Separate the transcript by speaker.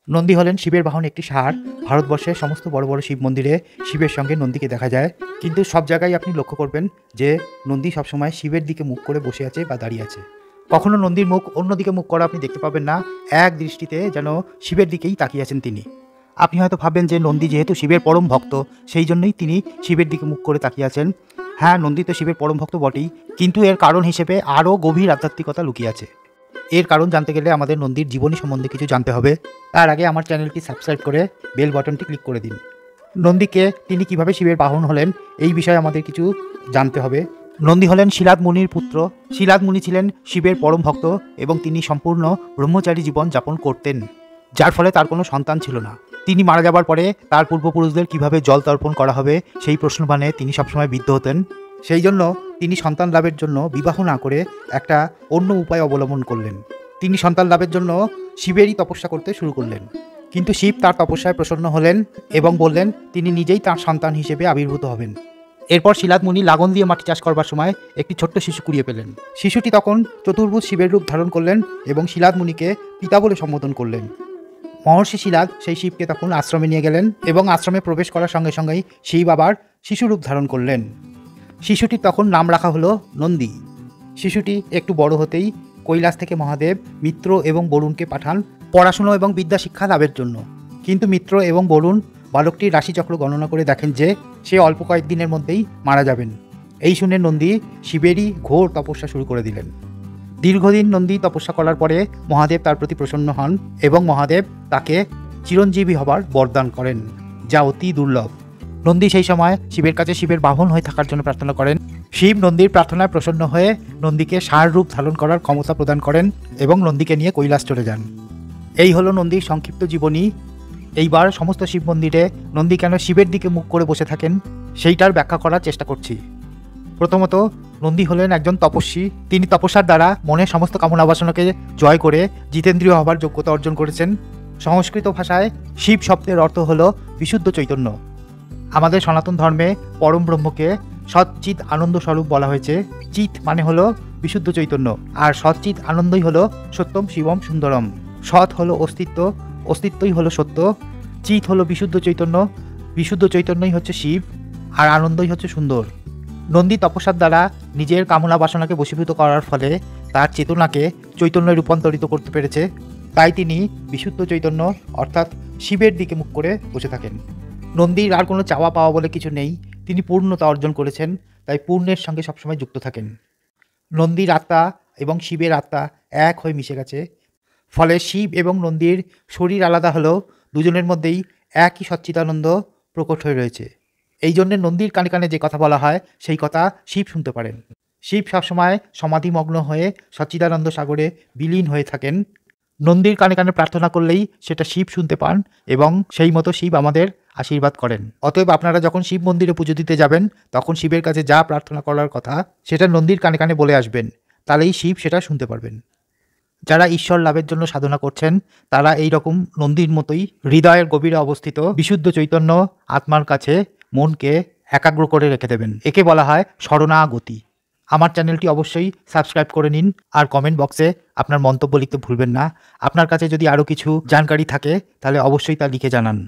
Speaker 1: নন্দী হলেন শিবের বাহন একটি ষাঁড়। ভারতবর্ষের সমস্ত বড় বড় শিব মন্দিরে শিবের সঙ্গে নন্দীকে দেখা যায়, কিন্তু সব জায়গায় আপনি লক্ষ্য করবেন যে নন্দী সবসময় শিবের দিকে মুখ করে বসে আছে বা দাঁড়িয়ে আছে। কখনো নন্দীর মুখ অন্যদিকে মুখ করা আপনি দেখতে পাবেন না, এক দৃষ্টিতে যেন শিবের দিকেই তাকিয়ে আছেন তিনি। আপনি হয়তো ভাববেন যে নন্দী যেহেতু শিবের পরম ভক্ত, সেই জন্যই তিনি শিবের দিকে মুখ করে তাকিয়ে আছেন। হ্যাঁ, নন্দী তো শিবের পরম ভক্ত বটেই, কিন্তু এর কারণ হিসেবে আরও গভীর আধ্যাত্মিকতা লুকিয়ে আছে। এর কারণ জানতে গেলে আমাদের নন্দীর জীবনী সম্বন্ধে কিছু জানতে হবে। তার আগে আমার চ্যানেলটি সাবস্ক্রাইব করে বেল বাটনটি ক্লিক করে দিন। নন্দীকে তিনি কিভাবে শিবের বাহন হলেন এই বিষয়ে আমাদের কিছু জানতে হবে। নন্দী হলেন শিলাদ মুনির পুত্র। শিলাদ মুনি ছিলেন শিবের পরম ভক্ত এবং তিনি সম্পূর্ণ ব্রহ্মচারী জীবন যাপন করতেন, যার ফলে তার কোনো সন্তান ছিল না। তিনি মারা যাবার পরে তার পূর্বপুরুষদের কিভাবে জল তর্পণ করা হবে সেই প্রশ্নবাণে তিনি সবসময় বিদ্ধ হতেন। সেই জন্য তিনি সন্তান লাভের জন্য বিবাহ না করে একটা অন্য উপায় অবলম্বন করলেন। তিনি সন্তান লাভের জন্য শিবেরই তপস্যা করতে শুরু করলেন, কিন্তু শিব তার তপস্যায় প্রসন্ন হলেন এবং বললেন তিনি নিজেই তার সন্তান হিসেবে আবির্ভূত হবেন। এরপর শিলাদ মুনি লাগন দিয়ে মাটি চাষ করবার সময় একটি ছোট্ট শিশু কুড়িয়ে পেলেন। শিশুটি তখন চতুর্ভুজ শিবের রূপ ধারণ করলেন এবং শিলাদ মুনিকে পিতা বলে সম্বোধন করলেন। মহর্ষি শিলাদ সেই শিবকে তখন আশ্রমে নিয়ে গেলেন এবং আশ্রমে প্রবেশ করার সঙ্গে সঙ্গেই শিব আবার শিশুরূপ ধারণ করলেন। শিশুটির তখন নাম রাখা হলো নন্দী। শিশুটি একটু বড় হতেই কৈলাস থেকে মহাদেব মিত্র এবং বরুণকে পাঠান পড়াশুনো এবং বিদ্যা শিক্ষা লাভের জন্য। কিন্তু মিত্র এবং বরুণ বালকটির রাশিচক্র গণনা করে দেখেন যে সে অল্প কয়েকদিনের মধ্যেই মারা যাবেন। এই শুনে নন্দী শিবেরই ঘোর তপস্যা শুরু করে দিলেন। দীর্ঘদিন নন্দী তপস্যা করার পরে মহাদেব তার প্রতি প্রসন্ন হন এবং মহাদেব তাকে চিরঞ্জীবী হবার বরদান করেন, যা অতি দুর্লভ। নন্দী সেই সময় শিবের কাছে শিবের বাহন হয়ে থাকার জন্য প্রার্থনা করেন। শিব নন্দীর প্রার্থনায় প্রসন্ন হয়ে নন্দীকে ষাঁড় রূপ ধারণ করার ক্ষমতা প্রদান করেন এবং নন্দীকে নিয়ে কৈলাস চলে যান। এই হলো নন্দীর সংক্ষিপ্ত জীবনী। এইবার সমস্ত শিব মন্দিরে নন্দী কেন শিবের দিকে মুখ করে বসে থাকেন সেইটার ব্যাখ্যা করার চেষ্টা করছি। প্রথমত, নন্দী হলেন একজন তপস্বী। তিনি তপস্যার দ্বারা মনের সমস্ত কামনা বাসনাকে জয় করে জিতেন্দ্রীয় হবার যোগ্যতা অর্জন করেছেন। সংস্কৃত ভাষায় শিব শব্দের অর্থ হল বিশুদ্ধ চৈতন্য। আমাদের সনাতন ধর্মে পরম ব্রহ্মকে সচ্চিৎ আনন্দ স্বরূপ বলা হয়েছে। চিৎ মানে হলো বিশুদ্ধ চৈতন্য, আর সচ্চিৎ আনন্দই হলো সত্যম শিবম সুন্দরম। সৎ হলো অস্তিত্ব, অস্তিত্বই হলো সত্য। চিৎ হলো বিশুদ্ধ চৈতন্য, বিশুদ্ধ চৈতন্যই হচ্ছে শিব, আর আনন্দই হচ্ছে সুন্দর। নন্দী তপস্যার দ্বারা নিজের কামনা বাসনাকে বশীভূত করার ফলে তার চেতনাকে চৈতন্যে রূপান্তরিত করতে পেরেছে। তাই তিনি বিশুদ্ধ চৈতন্য অর্থাৎ শিবের দিকে মুখ করে বসে থাকেন। নন্দীর আর কোনো চাওয়া পাওয়া বলে কিছু নেই, তিনি পূর্ণতা অর্জন করেছেন, তাই পূর্ণের সঙ্গে সবসময় যুক্ত থাকেন। নন্দীর আত্মা এবং শিবের আত্মা এক হয়ে মিশে গেছে, ফলে শিব এবং নন্দীর শরীর আলাদা হলেও দুজনের মধ্যেই একই সচ্চিদানন্দ প্রকট হয়ে রয়েছে। এই জন্যে নন্দীর কানে কানে যে কথা বলা হয় সেই কথা শিব শুনতে পারেন। শিব সবসময় সমাধিমগ্ন হয়ে সচ্চিদানন্দ সাগরে বিলীন হয়ে থাকেন। নন্দীর কানে কানে প্রার্থনা করলেই সেটা শিব শুনতে পান এবং সেই মতো শিব আমাদের আশীর্বাদ করেন। অতএব আপনারা যখন শিব মন্দিরে পুজো দিতে যাবেন তখন শিবের কাছে যা প্রার্থনা করার কথা সেটা নন্দীর কানে কানে বলে আসবেন, তাহলেই শিব সেটা শুনতে পারবেন। যারা ঈশ্বর লাভের জন্য সাধনা করছেন তারা এই রকম নন্দীর মতোই হৃদয়ের গভীরে অবস্থিত বিশুদ্ধ চৈতন্য আত্মার কাছে মনকে একাগ্র করে রেখে দেবেন। একে বলা হয় শরণাগতি। আমার চ্যানেলটি অবশ্যই সাবস্ক্রাইব করে নিন আর কমেন্ট বক্সে আপনার মন্তব্য লিখতে ভুলবেন না। আপনার কাছে যদি আরও কিছু জানকারি থাকে তাহলে অবশ্যই তা লিখে জানান।